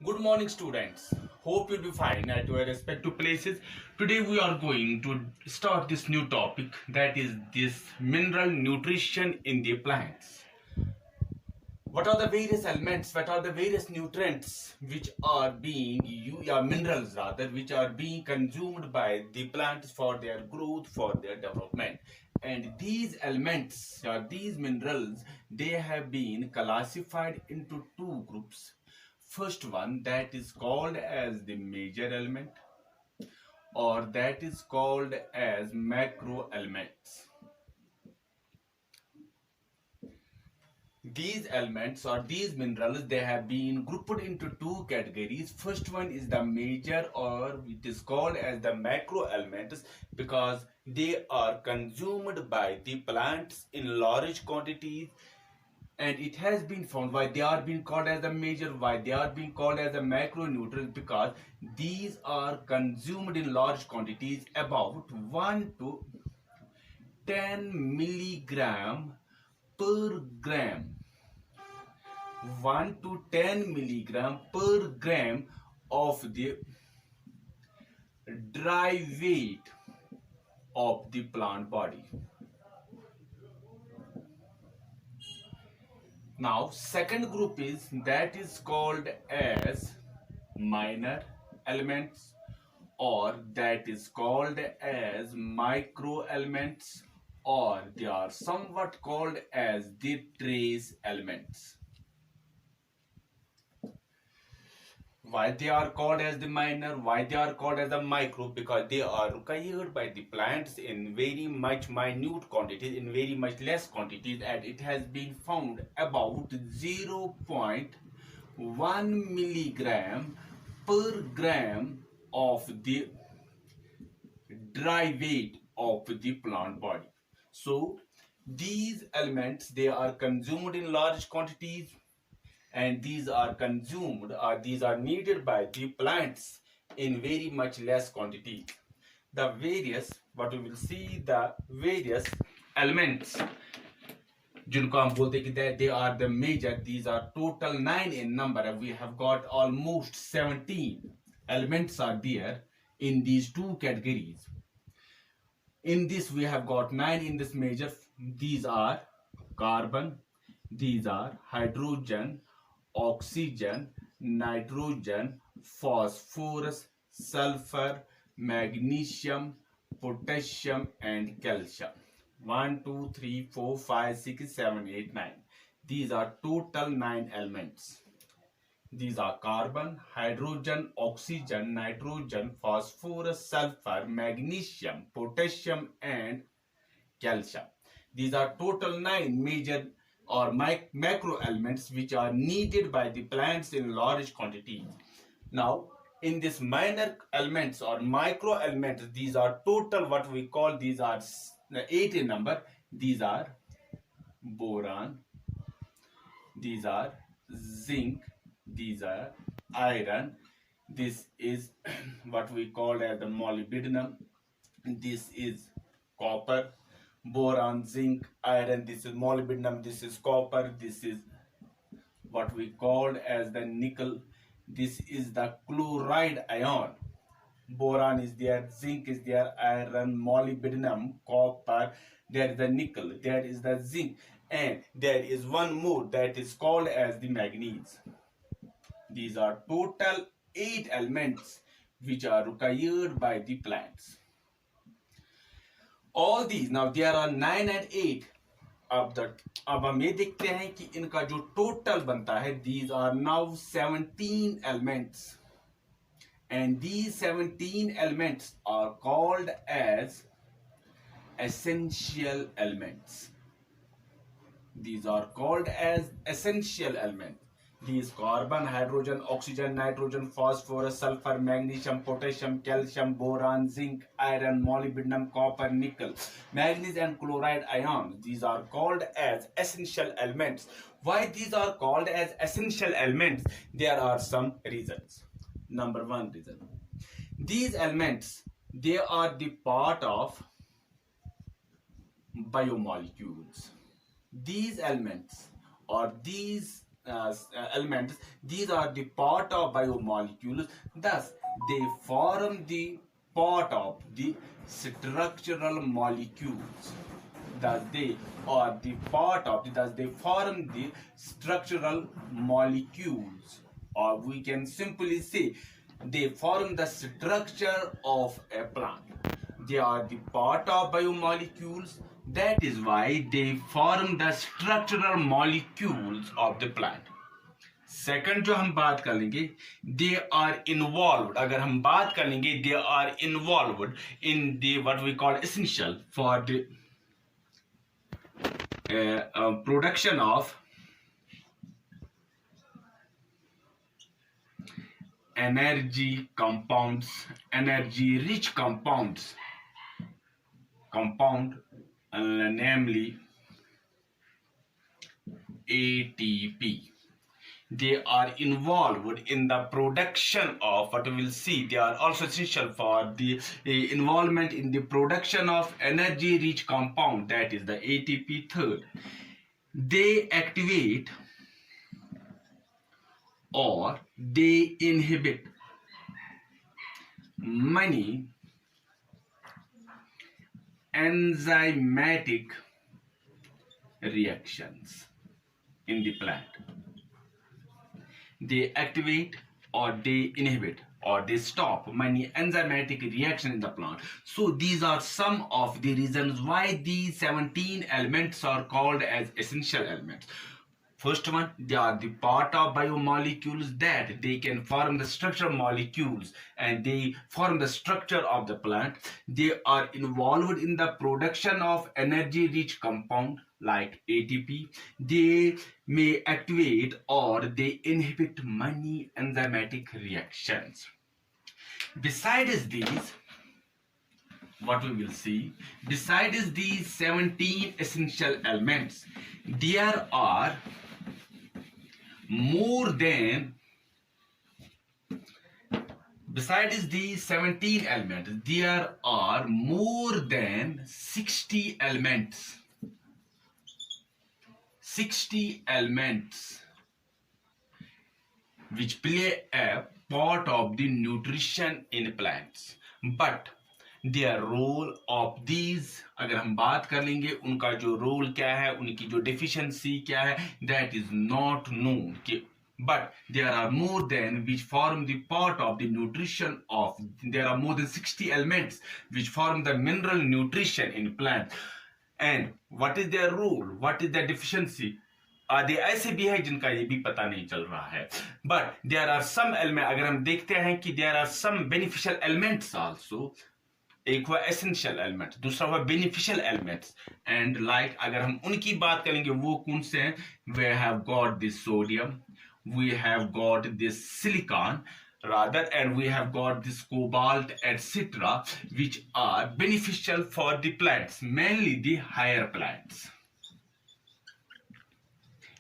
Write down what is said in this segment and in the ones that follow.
Good morning, students. Hope you'll be fine at your respective places. Today we are going to start this new topic, that is this mineral nutrition in the plants. What are the various elements? What are the various nutrients which are being minerals rather, which are being consumed by the plants for their growth, for their development? And these elements or these minerals, they have been classified into two groups. First one, that is called as the major element, or that is called as macro elements. These elements or these minerals, they have been grouped into two categories. First one is the major, or it is called as the macro elements, because they are consumed by the plants in large quantities. And it has been found why they are being called as the major, why they are being called as the macronutrients, because these are consumed in large quantities, about 1 to 10 milligram per gram. 1 to 10 milligram per gram of the dry weight of the plant body. Now, second group is called as minor elements, or that is called as micro elements, or they are somewhat called as the trace elements. Why they are called as the minor, why they are called as the micro? Because they are required by the plants in very much minute quantities, in very much less quantities, and it has been found about 0.1 milligram per gram of the dry weight of the plant body. So these elements, they are consumed in large quantities, and these are consumed, or these are needed by the plants in very much less quantity. The various, what we will see, the various elements जिनको हम बोलते हैं कि they are the major, these are total 9 in number. We have got almost 17 elements are there in these two categories. In this we have got 9 in this major. These are carbon, these are hydrogen, oxygen, nitrogen, phosphorus, sulfur, magnesium, potassium, and calcium. 1 2 3 4 5 6 7 8 9. These are total 9 elements. These are carbon, hydrogen, oxygen, nitrogen, phosphorus, sulfur, magnesium, potassium, and calcium. These are total 9 major or macro elements which are needed by the plants in large quantities. Now, in this minor elements or micro elements, these are total, what we call, these are 8 in number. These are boron, these are zinc, these are iron, this is what we call as the molybdenum, this is copper, boron, zinc, iron, this is molybdenum, this is copper, this is what we called as the nickel, this is the chloride ion. Boron is there, zinc is there, iron, molybdenum, copper, there is the nickel, there is the zinc, and there is one more that is called as the manganese. These are total 8 elements which are required by the plants. All these, now there are 9 and 8. अब हम ये देखते हैं कि इनका जो total बनता है, these are now 17 elements, and these 17 elements are called as essential elements. These are called as essential elements. These carbon, hydrogen, oxygen, nitrogen, phosphorus, sulfur, magnesium, potassium, calcium, boron, zinc, iron, molybdenum, copper, nickel, manganese, and chloride ions. These are called as essential elements. Why these are called as essential elements? There are some reasons. Number one reason. These elements, they are the part of biomolecules. These elements or these elements, these are the part of biomolecules. Thus, they form the part of the structural molecules. Thus, they are the part of the, thus they form the structural molecules, or we can simply say they form the structure of a plant. They are the part of biomolecules. That is why they form the structural molecules of the plant. Second जो हम बात कर लेंगे, they are involved, अगर हम बात कर लेंगे they are involved in the what we call essential for the production of energy compounds, energy rich compounds, namely ATP. They are involved in the production of what we will see. They are also essential for the involvement in the production of energy rich compound, that is the ATP. Third, they activate or they inhibit many enzymatic reactions in the plant. They activate or they inhibit or they stop many enzymatic reactions in the plant. So these are some of the reasons why these 17 elements are called as essential elements. First one, they are the part of biomolecules, that they can form the structural molecules and they form the structure of the plant. They are involved in the production of energy rich compound like ATP. They may activate or they inhibit many enzymatic reactions. Besides these, what we will see, besides these 17 essential elements, there are more than, besides these 17 elements, there are more than 60 elements. 60 elements which play a part of the nutrition in plants. But their role of these, अगर हम बात कर लेंगे उनका जो role क्या है, उनकी जो deficiency क्या है, that is not known. But there are more than which form the part of the nutrition of, there are more than 60 elements which form the mineral nutrition in plants. And what is their role? What is their deficiency? आदि ऐसे भी है जिनका ये भी पता नहीं चल रहा है. But there are some elements, अगर हम देखते हैं कि there are some beneficial elements also. एक हुआ essential element, दूसरा हुआ beneficial elements. And like अगर हम उनकी बात करेंगे वो कौन से हैं? We have got this sodium, we have got this silicon rather, and we have got this cobalt, etc., which are beneficial for the plants, mainly the higher plants.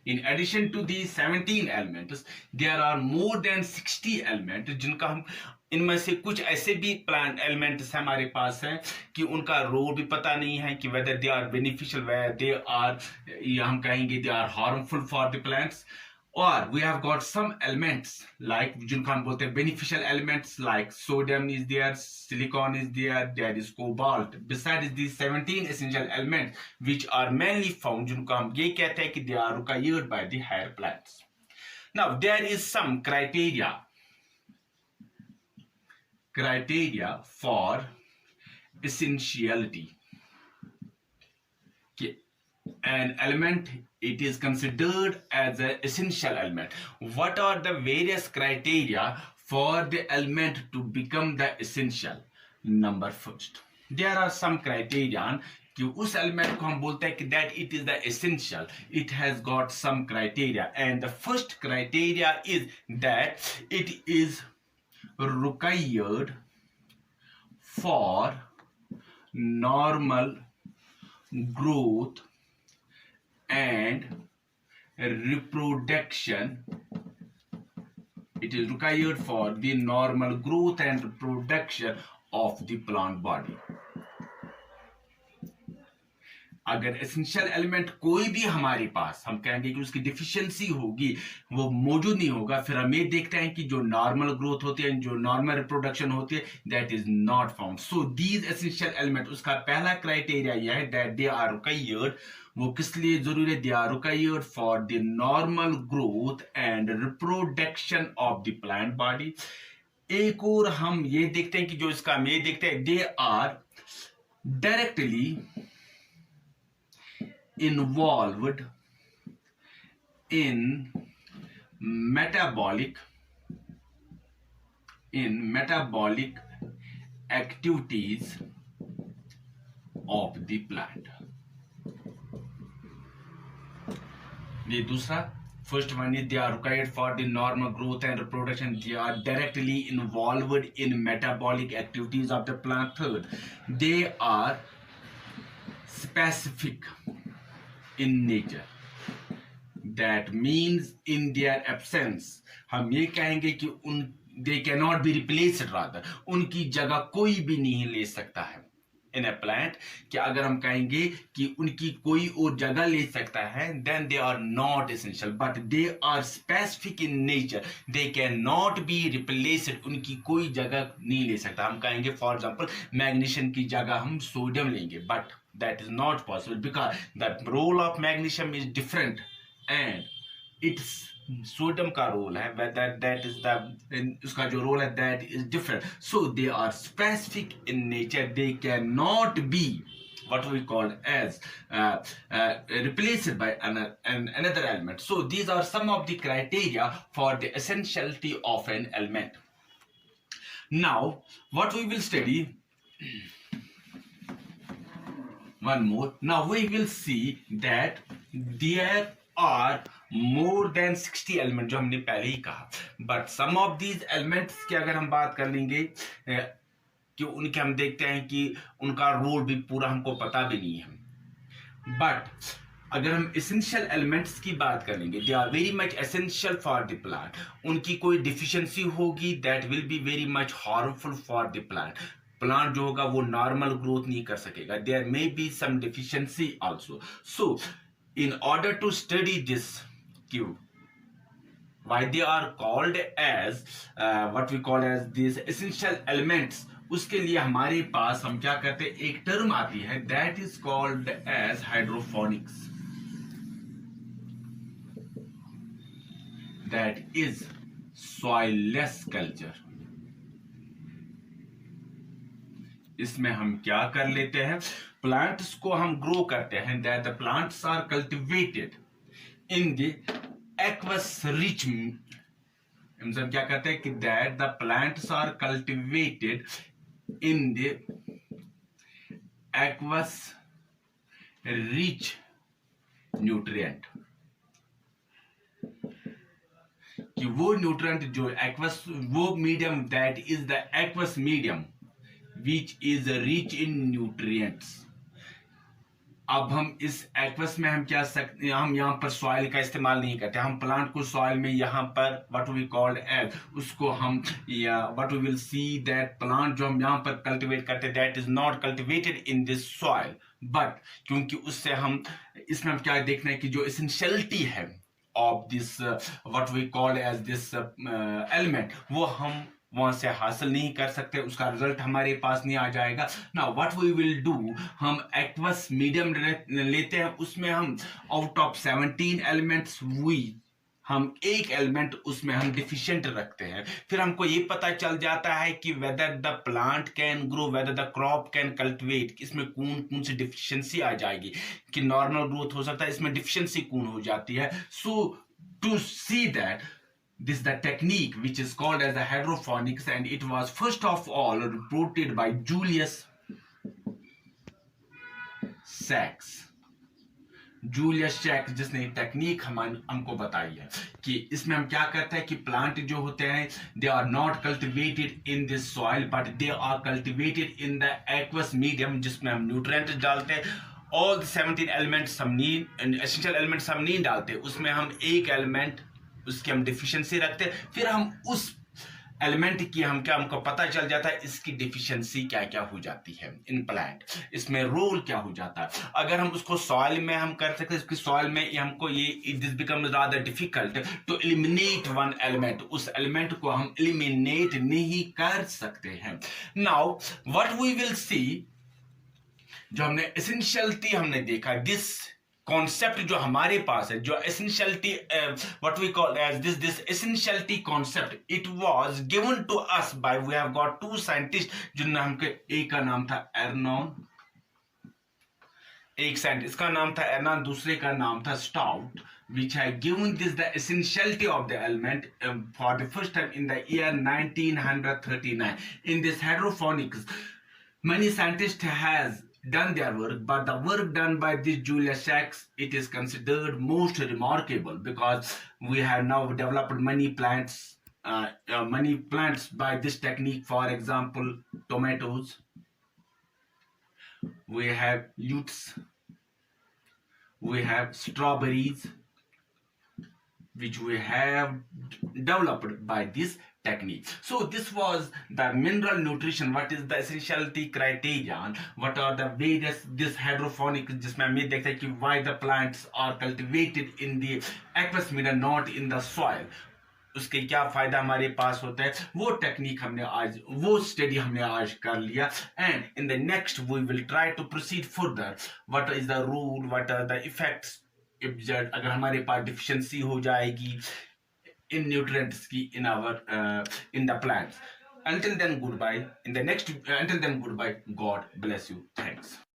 In addition to these 17 elements, there are more than 60 elements जिनका हम, इनमें से कुछ ऐसे भी plant elements हमारे पास हैं कि उनका रोल भी पता नहीं है कि whether they are beneficial, whether they are, या हम कहेंगे they are harmful for the plants. Or we have got some elements like जिनको हम बोलते हैं beneficial elements, like sodium is there, silicon is there, there is cobalt. Besides these 17 essential elements which are mainly found, जिनको हम ये कहते हैं कि they are required by the higher plants. Now there is some criteria for essentiality. An element, it is considered as an essential element. What are the various criteria for the element to become the essential? Number first, there are some criterion कि उस element को हम बोलते हैं कि that it is the essential. It has got some criteria, and the first criteria is that it is required for normal growth and reproduction. It is required for the normal growth and reproduction of the plant body. अगर essential element कोई भी हमारे पास हम कहेंगे कि उसकी deficiency होगी, वो मौजूद नहीं होगा, फिर हम ये देखते हैं कि जो नॉर्मल ग्रोथ होती है, जो नॉर्मल रिप्रोडक्शन होती है, that is not found. So these essential element, उसका पहला क्राइटेरिया यह है दैट दे आर रिक्वायर्ड. वो किस लिए जरूरी है? They are required for the normal growth and reproduction of the plant body. एक और हम ये देखते हैं कि जो इसका हम ये देखते हैं, they are directly involved in metabolic activities of the plant. ये दूसरा, first one is they are required for the normal growth and reproduction. They are directly involved in metabolic activities of the plant. Third, they are specific in nature. That means in their absence, हम ये कहेंगे कि they cannot be replaced, rather उनकी जगह कोई भी नहीं ले सकता है in a plant. कि अगर हम कहेंगे कि उनकी कोई और जगह ले सकता है, then they are not essential, but they are specific in nature. They cannot be replaced. उनकी कोई जगह नहीं ले सकता. हम कहेंगे फॉर एग्जाम्पल मैग्नीशियम की जगह हम सोडियम लेंगे, but that is not possible because the role of magnesium is different and its sodium का रोल है, that is the उसका जो रोल है that is different. So they are specific in nature. They cannot be what we call as replaced by another element. So these are some of the criteria for the essentiality of an element. Now what we will study, one more. Now we will see that there are more than 60 element, जो हमने पहले ही कहा. But some of these elements की अगर हम बात कर लेंगे कि उनके हम देखते हैं कि उनका रोल भी पूरा हमको पता भी नहीं है. बट अगर हम एसेंशियल एलिमेंट्स की बात कर लेंगे, they are very much essential for the plant. उनकी कोई डिफिशियंसी होगी, that will be very much harmful for the plant. Plant जो होगा वो नॉर्मल ग्रोथ नहीं कर सकेगा. There may be some deficiency also. So in order to study this cube, why they are called as what we call as these essential elements, उसके लिए हमारे पास हम क्या करते हैं, एक टर्म आती है that is called as hydroponics. That is soilless culture. इसमें हम क्या कर लेते हैं, प्लांट्स को हम ग्रो करते हैं. That the plants are cultivated in the aqueous rich. हम क्या कहते हैं कि that the plants are cultivated in the aqueous rich nutrient. कि वो न्यूट्रिएंट जो एक्वस, वो medium, that is the aqueous medium which is rich in nutrients. अब हम इस एक्वस में हम क्या सकते हैं, हम यहाँ पर सॉइल का इस्तेमाल नहीं करते. हम प्लांट को सॉइल में यहाँ पर व्हाट वी कॉल्ड एज, उसको हम what we will see that plant जो हम यहाँ पर कल्टिवेट करते हैं, that is not cultivated in this soil. But क्योंकि उससे हम इसमें हम क्या देखना है कि जो एसेंशियलिटी है of this what we called as this element, वो हम वहां से हासिल नहीं कर सकते, उसका रिजल्ट हमारे पास नहीं आ जाएगा. Now what we will do, हम एक्वस मीडियम लेते हैं, उसमें हम आउट ऑफ 17 एलिमेंट्स हम एक एलिमेंट उसमें हम डिफिशिएंट रखते हैं. फिर हमको ये पता चल जाता है कि whether the plant can grow, whether the crop can cultivate, इसमें कौन कौन सी डिफिशिएंसी आ जाएगी, कि नॉर्मल ग्रोथ हो सकता है, इसमें डिफिशिएंसी कौन हो जाती है. So to see that, this is the technique which is called as the hydroponics, and it was first of all reported by Julius Sachs. Julius सैक्स, जिसने टेक्निक हमको बताई है कि इसमें हम क्या करते हैं कि प्लांट जो होते हैं, they are not cultivated in this soil but they are cultivated in the aqueous medium, जिसमें हम न्यूट्रिएंट्स डालते हैं. ऑल 17 एलिमेंट्स हम नहीं, एसेंशियल एलिमेंट्स हम नहीं डालते, उसमें हम एक एलिमेंट उसकी हम डिफिशियंसी रखते हैं. फिर हम उस एलिमेंट की हमको पता चल जाता है इसकी डिफिशियंसी क्या क्या हो जाती है इन प्लांट, इसमें रोल क्या हो जाता है। अगर हम उसको सॉइल में हम कर सकते हैं, इसकी सॉइल में हमको ये this become rather difficult to eliminate one element, उस एलिमेंट को हम एलिमिनेट नहीं कर सकते हैं। Now what we will see, जो हमने एसेंशियलिटी हमने देखा, दिस कॉन्सेप्ट जो हमारे पास है, जो essentiality what we call as this essentiality concept, it was given to us by, we have got to scientist, जिनने हमके, एक का नाम था एर्नॉन, एक साइंटिस्ट का नाम था एर्नॉन, दूसरे का नाम था stout, which had given this the essentiality of the element for the first time in the year 1939. In this hydroponics, many scientists has done their work, but the work done by this Julius Sachs, it is considered most remarkable because we have now developed many plants by this technique. For example, tomatoes, we have lutes, we have strawberries, which we have developed by this technique. So this was the mineral nutrition, what is the essentiality criterion, what are the various this hydroponic, जिसमें हम ये देखते हैं कि why the plants are cultivated in the aqueous medium, not in the soil, उसके क्या फायदा हमारे पास होता है, वो टेक्निक हमने आज, वो स्टडी हमने आज कर लिया। And in the next we will try to proceed further, what is the rule, what are the effects अगर हमारे पास डिफिशियंसी हो जाएगी इन न्यूट्रिएंट्स की in our in the plants. Until then, goodbye. In the next, until then, goodbye. God bless you. Thanks.